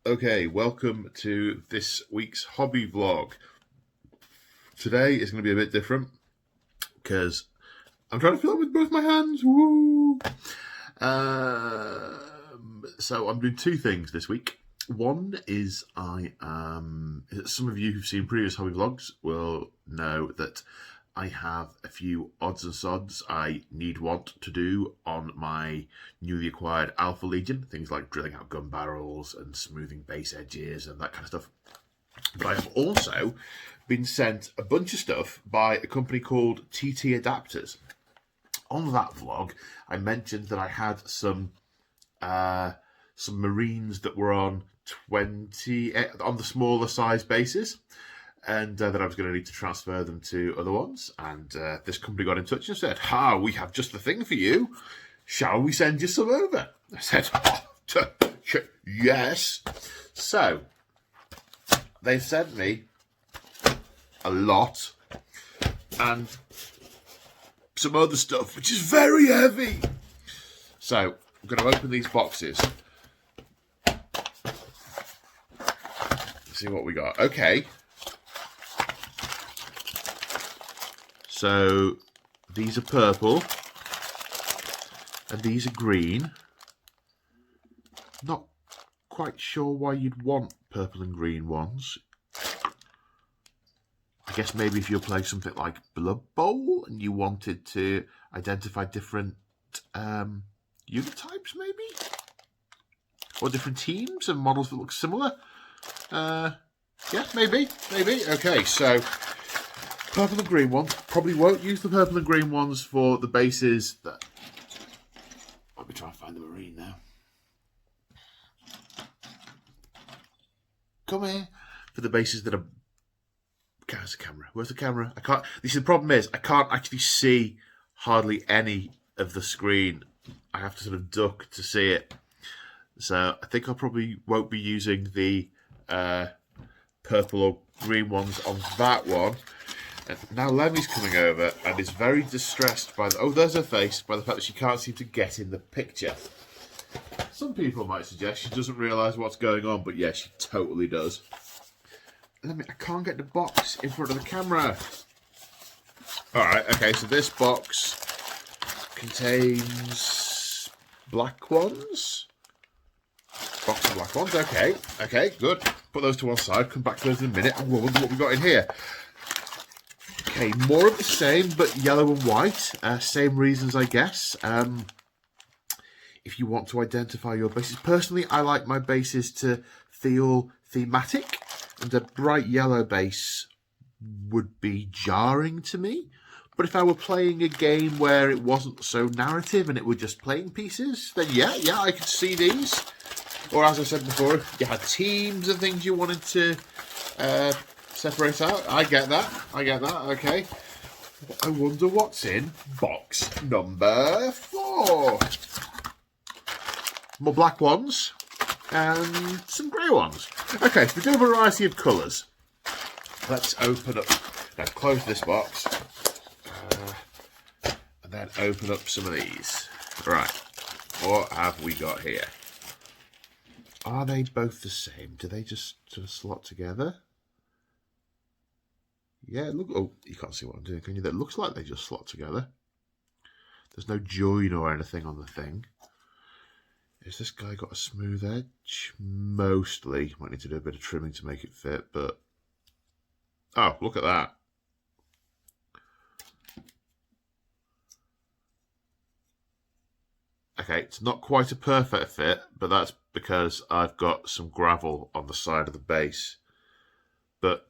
Okay, welcome to this week's hobby vlog. Today is going to be a bit different because I'm trying to film with both my hands. Woo! So I'm doing two things this week. One is some of you who've seen previous hobby vlogs will know that I have a few odds and sods I want to do on my newly acquired Alpha Legion. Things like drilling out gun barrels and smoothing base edges and that kind of stuff. But I have also been sent a bunch of stuff by a company called TT Adaptors. On that vlog, I mentioned that I had some Marines that were on 20 on the smaller size bases, and that I was going to need to transfer them to other ones. And this company got in touch and said, we have just the thing for you. Shall we send you some over? I said, yes. So they sent me a lot and some other stuff, which is very heavy. So I'm going to open these boxes. See what we got. Okay. So these are purple and these are green. Not quite sure why you'd want purple and green ones. I guess maybe if you're playing something like Blood Bowl and you wanted to identify different unit types, maybe? Or different teams and models that look similar. Yeah, maybe. Okay, so purple and green ones. Probably won't use the purple and green ones for the bases that... Let me try and find the Marine now. Come here. For the bases that are... Where's the camera? Where's the camera? I can't... The problem is, I can't actually see hardly any of the screen. I have to sort of duck to see it. So I think I probably won't be using the purple or green ones on that one. And now Lemmy's coming over and is very distressed by there's her face, by the fact that she can't seem to get in the picture. Some people might suggest she doesn't realise what's going on, but yeah, she totally does. I can't get the box in front of the camera. Alright, okay, so this box contains black ones. Box of black ones, okay, good. Put those to one side, come back to those in a minute, and we'll wonder what we've got in here. Okay, more of the same, but yellow and white. Same reasons, I guess. If you want to identify your bases. Personally, I like my bases to feel thematic, and a bright yellow base would be jarring to me. But if I were playing a game where it wasn't so narrative and it were just playing pieces, then yeah, I could see these. Or as I said before, if you had teams and things you wanted to separate out, I get that, okay. I wonder what's in box number 4. More black ones and some grey ones. Okay, so we do a variety of colours. Let's open up, now close this box, and then open up some of these. Right, what have we got here? Are they both the same? Do they just sort of slot together? Yeah, look. Oh, you can't see what I'm doing, can you? That looks like they just slot together. There's no join or anything on the thing. Has this guy got a smooth edge? Mostly. Might need to do a bit of trimming to make it fit, but... Oh, look at that. Okay, it's not quite a perfect fit, but that's because I've got some gravel on the side of the base. But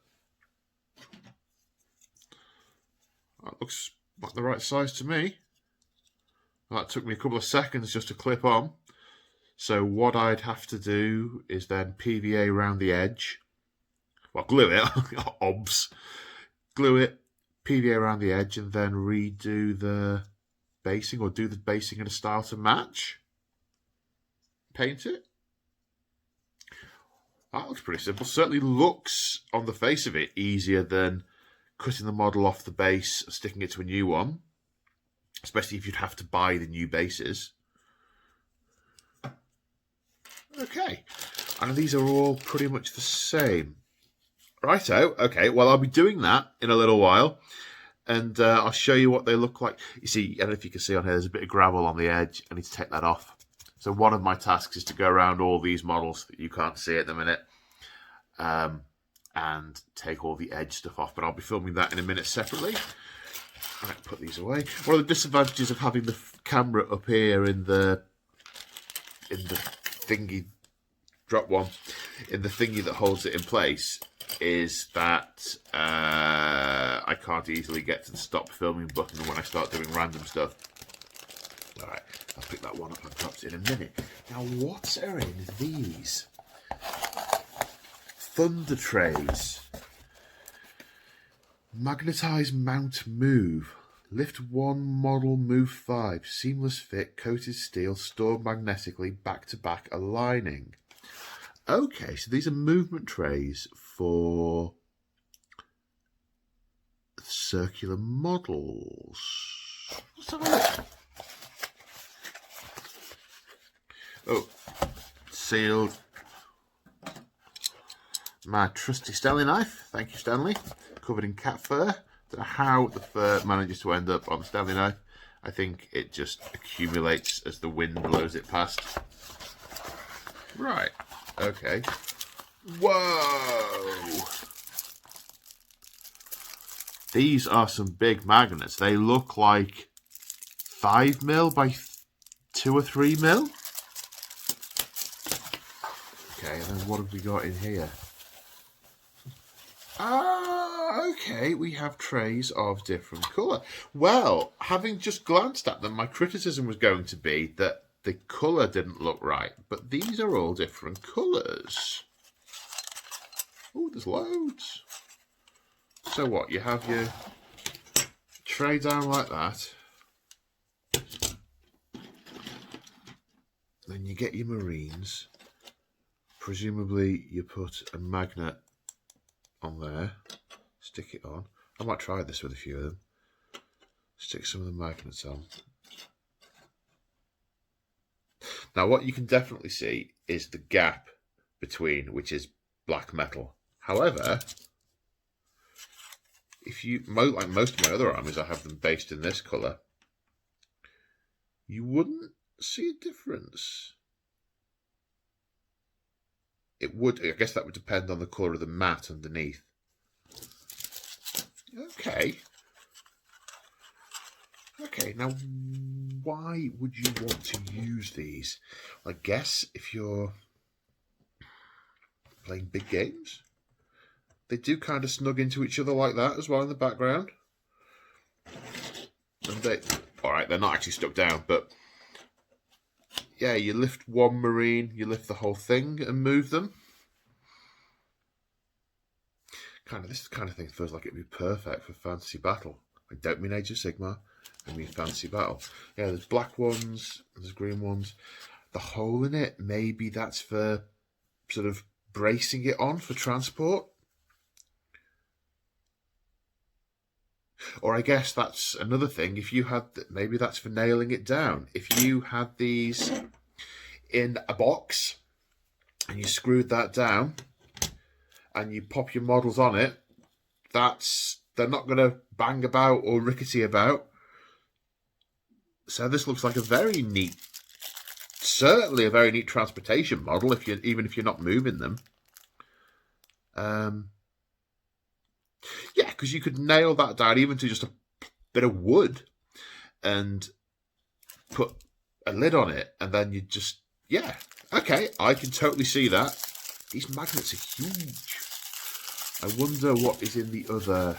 that looks like the right size to me. That took me a couple of seconds just to clip on. So what I'd have to do is then PVA around the edge. Well, glue it, obs. Glue it, PVA around the edge, and then redo the basing, or do the basing in a style to match. Paint it. That looks pretty simple. Certainly looks, on the face of it, easier than cutting the model off the base and sticking it to a new one. Especially if you'd have to buy the new bases. Okay. And these are all pretty much the same. Righto, okay, well, I'll be doing that in a little while. And I'll show you what they look like. You see, I don't know if you can see on here, there's a bit of gravel on the edge. I need to take that off. So one of my tasks is to go around all these models that you can't see at the minute and take all the edge stuff off. But I'll be filming that in a minute separately. Right, put these away. One of the disadvantages of having the camera up here in the thingy, drop one, in the thingy that holds it in place, is that I can't easily get to the stop filming button when I start doing random stuff. Alright, I'll pick that one up and drops in a minute. Now, what are in these? Thunder trays. Magnetize mount move. Lift 1 model move 5. Seamless fit, coated steel, stored magnetically, back-to-back aligning. Okay, so these are movement trays for circular models. Let's have a look. Oh, sealed. My trusty Stanley knife. Thank you, Stanley. Covered in cat fur. Don't know how the fur manages to end up on the Stanley knife. I think it just accumulates as the wind blows it past. Right. Okay. Whoa! These are some big magnets. They look like 5mm by 2 or 3mm. Okay, and then what have we got in here? Okay, we have trays of different colour. Well, having just glanced at them, my criticism was going to be that the colour didn't look right, but these are all different colours. Oh, there's loads. So what, you have your tray down like that. Then you get your marines. Presumably you put a magnet on there, stick it on. I might try this with a few of them. Stick some of the magnets on. Now what you can definitely see is the gap between, which is black metal. However, if you, like most of my other armies, I have them based in this colour, you wouldn't see a difference. It would, I guess that would depend on the colour of the mat underneath. Okay. Okay, now why would you want to use these? I guess if you're playing big games, they do kind of snug into each other like that as well in the background. And they, alright, they're not actually stuck down, but yeah, you lift one marine, you lift the whole thing and move them. Kind of, this kind of thing feels like it'd be perfect for fantasy battle. I don't mean Age of Sigmar, I mean fantasy battle. Yeah, there's black ones, there's green ones. The hole in it, maybe that's for sort of bracing it on for transport. Or I guess that's another thing. If you had, maybe that's for nailing it down. If you had these in a box and you screwed that down and you pop your models on it, they're not going to bang about or rickety about. So this looks like a very neat, certainly a very neat transportation model. Even if you're not moving them. Yeah, because you could nail that down even to just a bit of wood and put a lid on it, and then you just, yeah, okay, I can totally see that. These magnets are huge. I wonder what is in the other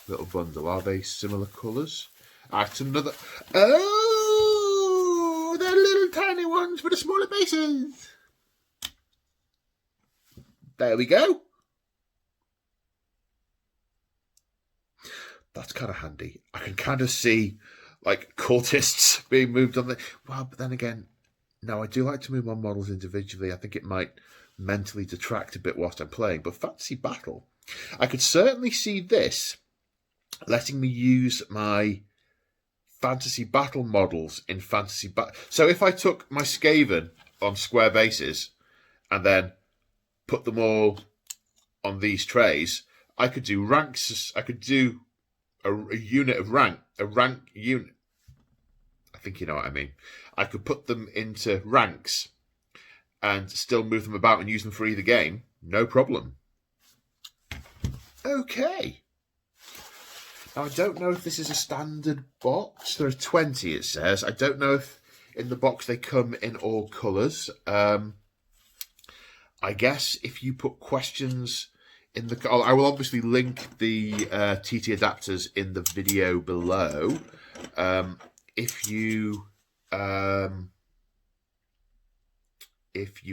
little bundle. Are they similar colours? It's another. Oh, they're little tiny ones for the smaller bases. There we go. That's kind of handy. I can kind of see, like, cultists being moved on the... Well, but then again, no, I do like to move my models individually. I think it might mentally detract a bit whilst I'm playing. But Fantasy Battle, I could certainly see this letting me use my Fantasy Battle models in Fantasy Battle. So if I took my Skaven on square bases and then put them all on these trays, I could do ranks. I could do a unit of rank, a rank unit. I think you know what I mean. I could put them into ranks and still move them about and use them for either game. No problem. Okay. Now, I don't know if this is a standard box. There are 20, it says. I don't know if in the box they come in all colours. I guess if you put questions in the... I will obviously link the TT adapters in the video below. If you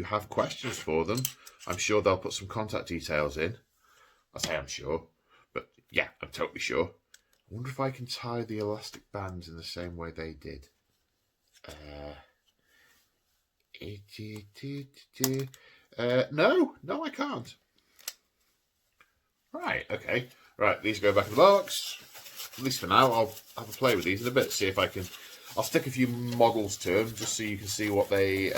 have questions for them, I'm sure they'll put some contact details in. I say I'm sure, but yeah, I'm totally sure. I wonder if I can tie the elastic bands in the same way they did. No, I can't. Right, okay. Right, these go back in the box. At least for now, I'll have a play with these in a bit, see if I can... I'll stick a few models to them, just so you can see what they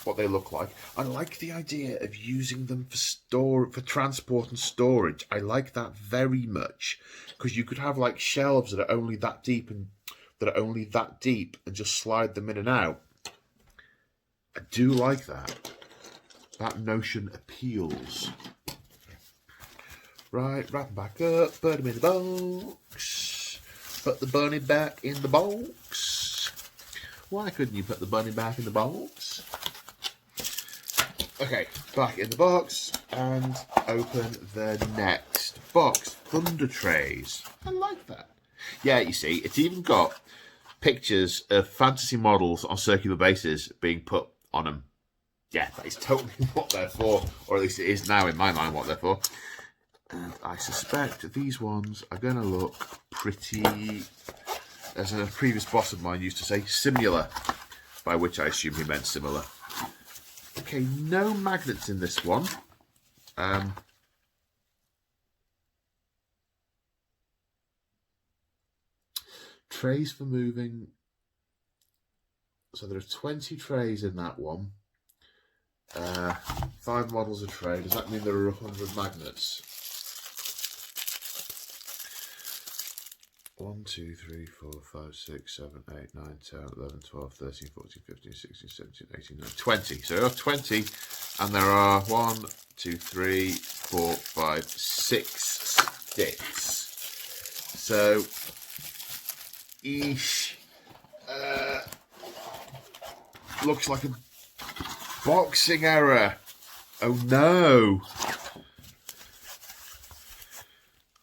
look like. I like the idea of using them for transport and storage. I like that very much, because you could have like shelves that are only that deep and just slide them in and out. I do like that. That notion appeals. Right, wrap them back up, put them in the box. Put the bunny back in the box. Why couldn't you put the bunny back in the box? Okay, back in the box and open the next box. Thunder trays. I like that. Yeah, you see, it's even got pictures of fantasy models on circular bases being put on them. Yeah, that is totally what they're for, or at least it is now in my mind what they're for. And I suspect these ones are going to look pretty, as a previous boss of mine used to say, similar, by which I assume he meant similar. Okay, no magnets in this one. Trays for moving. So there are 20 trays in that one. 5 models a tray. Does that mean there are 100 magnets? 1, 2, 3, 4, 5, 6, 7, 8, 9, 10, 11, 12, 13, 14, 15, 16, 17, 18, 19, 20. So there are 20, and there are 1, 2, 3, 4, 5, 6 sticks. So each looks like a boxing error. Oh no.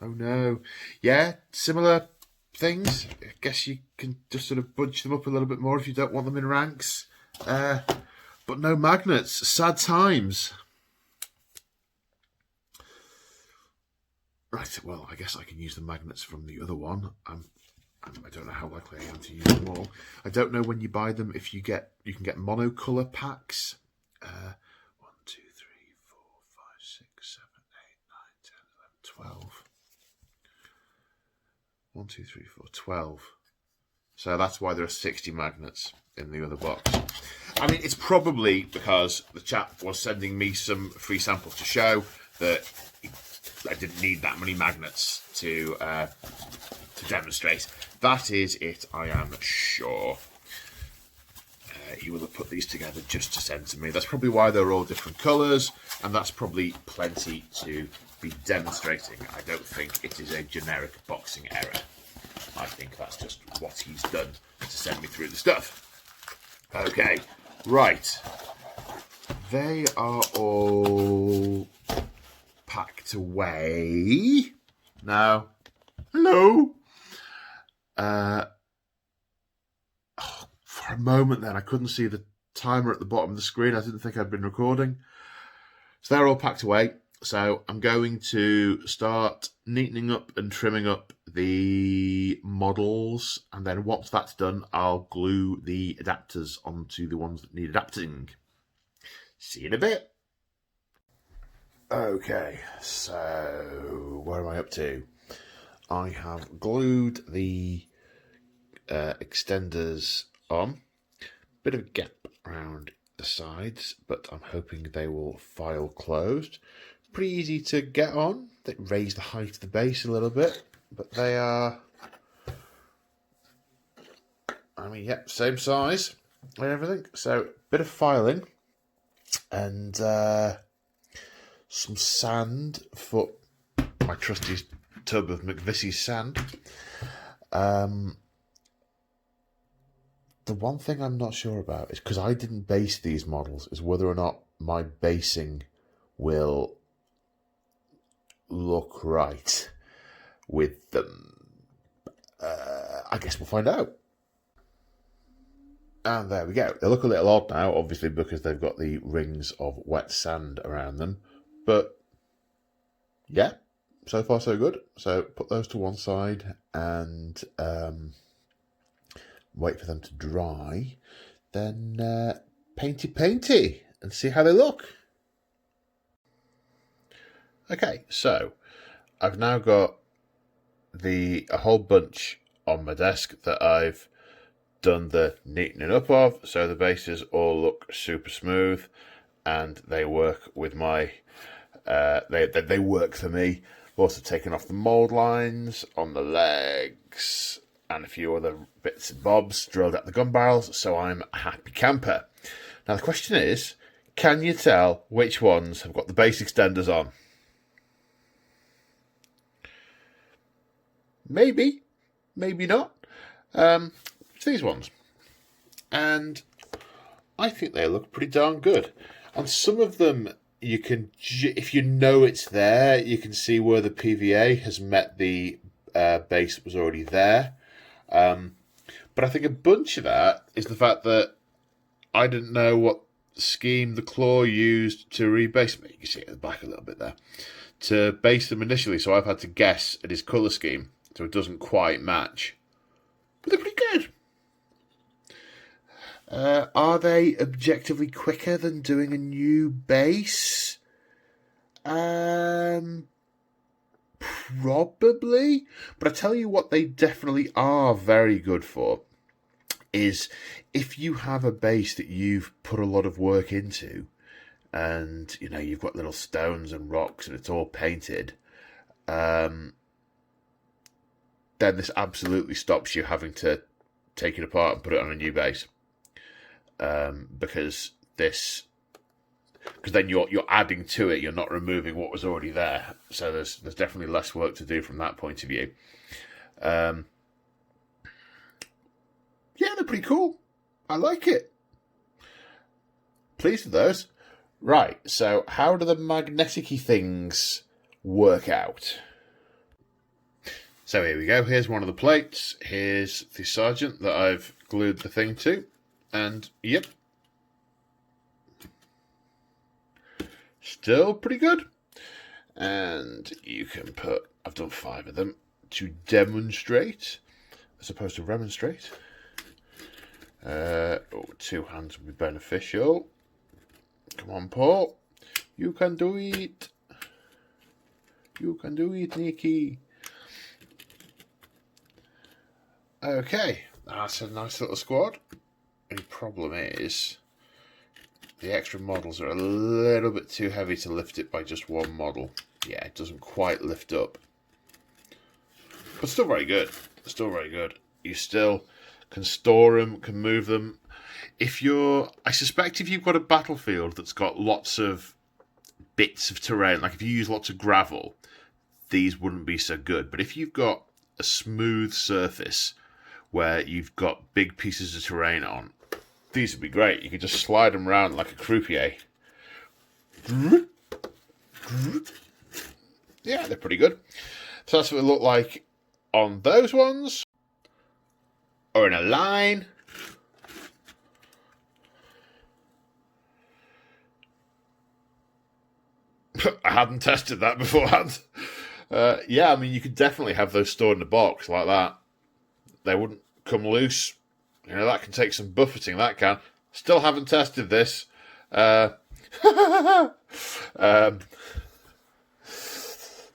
Oh no. Yeah, similar things. I guess you can just sort of bunch them up a little bit more if you don't want them in ranks. But no magnets. Sad times. Right, well, I guess I can use the magnets from the other one. I don't know how likely I am to use them all. I don't know when you buy them if you can get monocolour packs. 1, 2, 3, 4, 5, 6, 7, 8, 9, 10, 11, 12. 1, 2, 3, 4, 12. So that's why there are 60 magnets in the other box. I mean, it's probably because the chap was sending me some free samples to show that I didn't need that many magnets to demonstrate. That is it, I am sure. He will have put these together just to send to me. That's probably why they're all different colours, and that's probably plenty to be demonstrating. I don't think it is a generic boxing error. I think that's just what he's done to send me through the stuff. Okay, right. They are all packed away. Now, hello. For a moment then, I couldn't see the timer at the bottom of the screen. I didn't think I'd been recording. So they're all packed away. So I'm going to start neatening up and trimming up the models. And then once that's done, I'll glue the adapters onto the ones that need adapting. See you in a bit. Okay, so where am I up to? I have glued the extenders on. Bit of a gap around the sides, but I'm hoping they will file closed. Pretty easy to get on. They raise the height of the base a little bit, but they are, I mean, yep, same size and everything. So, bit of filing and some sand for my trusty tub of McVissie's sand. The one thing I'm not sure about is, because I didn't base these models, is whether or not my basing will look right with them. I guess we'll find out. And there we go. They look a little odd now, obviously, because they've got the rings of wet sand around them. But, yeah, so far so good. So put those to one side and wait for them to dry. Then painty and see how they look. Okay, so I've now got a whole bunch on my desk that I've done the neatening up of, so the bases all look super smooth and they work with my they work for me. I've also taken off the mould lines on the legs and a few other bits and bobs, drilled out the gun barrels, so I'm a happy camper. Now the question is, can you tell which ones have got the base extenders on? Maybe, maybe not. It's these ones. And I think they look pretty darn good. On some of them, you can, if you know it's there, you can see where the PVA has met the base that was already there. But I think a bunch of that is the fact that I didn't know what scheme the claw used to rebase me. You can see it at the back a little bit there. To base them initially, so I've had to guess at his colour scheme, so it doesn't quite match. But they're pretty good. Are they objectively quicker than doing a new base? Probably. But I tell you what they definitely are very good for is if you have a base that you've put a lot of work into and, you know, you've got little stones and rocks and it's all painted, then this absolutely stops you having to take it apart and put it on a new base. Because then you're adding to it, you're not removing what was already there. So there's definitely less work to do from that point of view. Yeah, they're pretty cool. I like it. Pleased with those. Right, so how do the magnetic-y things work out? So here we go. Here's one of the plates. Here's the sergeant that I've glued the thing to. And, yep. Still pretty good. And you can put, I've done 5 of them to demonstrate, as opposed to remonstrate. 2 hands would be beneficial. Come on, Paul. You can do it. You can do it, Nikki. Okay, that's a nice little squad. The problem is the extra models are a little bit too heavy to lift it by just one model. Yeah, it doesn't quite lift up. But still very good. Still very good. You still can store them, can move them. I suspect if you've got a battlefield that's got lots of bits of terrain, like if you use lots of gravel, these wouldn't be so good. But if you've got a smooth surface where you've got big pieces of terrain on, these would be great. You could just slide them around like a croupier. Yeah, they're pretty good. So that's what it looked like on those ones. Or in a line. I hadn't tested that beforehand. Yeah, I mean, you could definitely have those stored in a box like that. They wouldn't come loose. You know, that can take some buffeting, that can. Still haven't tested this. So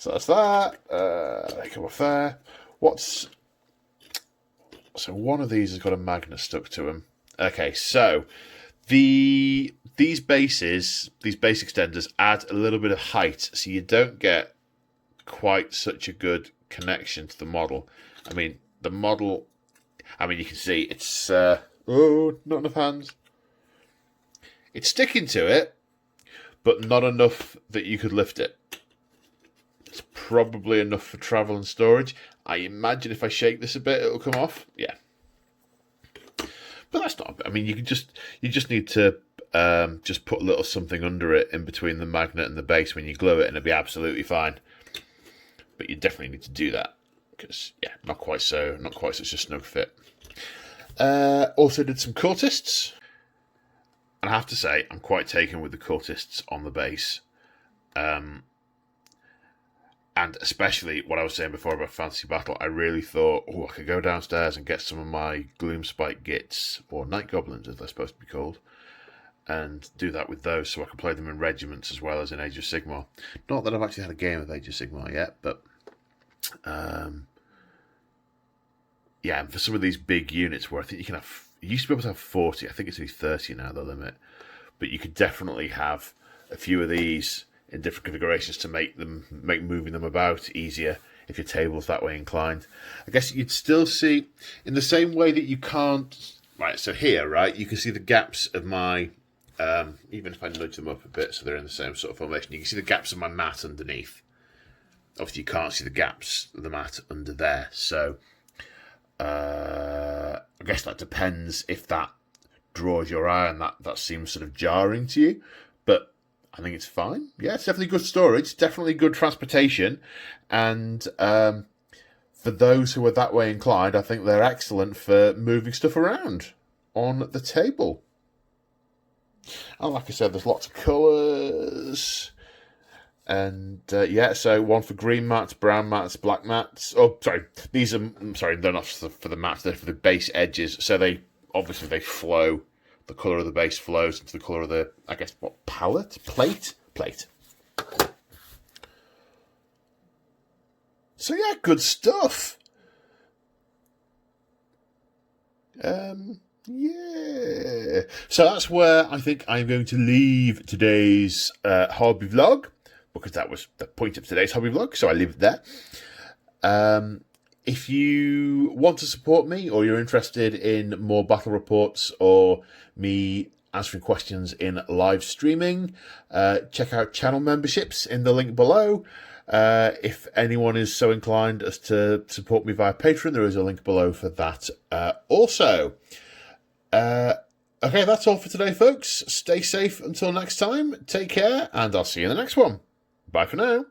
that's that. They come off there. So one of these has got a magnet stuck to them. Okay, so These base extenders add a little bit of height, so you don't get quite such a good connection to the model. I mean, the model, you can see it's not enough hands. It's sticking to it, but not enough that you could lift it. It's probably enough for travel and storage. I imagine if I shake this a bit, it'll come off. Yeah, but that's not. I mean, you just need to just put a little something under it in between the magnet and the base when you glue it, and it'll be absolutely fine. But you definitely need to do that because not quite such a snug fit. Also did some Cultists, and I have to say I'm quite taken with the Cultists on the base, and especially what I was saying before about Fantasy Battle. I really thought, I could go downstairs and get some of my Gloomspite Gits, or Night Goblins as they're supposed to be called, and do that with those so I can play them in regiments as well as in Age of Sigmar. Not that I've actually had a game of Age of Sigmar yet, but and for some of these big units where I think you used to be able to have 40, I think it's only 30 now, the limit, but you could definitely have a few of these in different configurations to make moving them about easier if your table's that way inclined. I guess you'd still see, in the same way that you can't, right, so here, right, you can see the gaps of my, even if I nudge them up a bit so they're in the same sort of formation, you can see the gaps of my mat underneath. Obviously you can't see the gaps of the mat under there, so I guess that depends if that draws your eye and that seems sort of jarring to you, but I think it's fine. Yeah, it's definitely good storage, definitely good transportation, and for those who are that way inclined, I think they're excellent for moving stuff around on the table. And like I said, there's lots of colours, and so one for green mats, brown mats, black mats. Oh, sorry, they're not for the mats, they're for the base edges, so they flow. The colour of the base flows into the colour of the, I guess, plate. So yeah, good stuff. So that's where I think I'm going to leave today's hobby vlog, because that was the point of today's hobby vlog. So I leave it there. If you want to support me, or you're interested in more battle reports or me answering questions in live streaming, check out channel memberships in the link below. If anyone is so inclined as to support me via Patreon, there is a link below for that also. Okay, that's all for today, folks. Stay safe until next time. Take care, and I'll see you in the next one. Bye for now.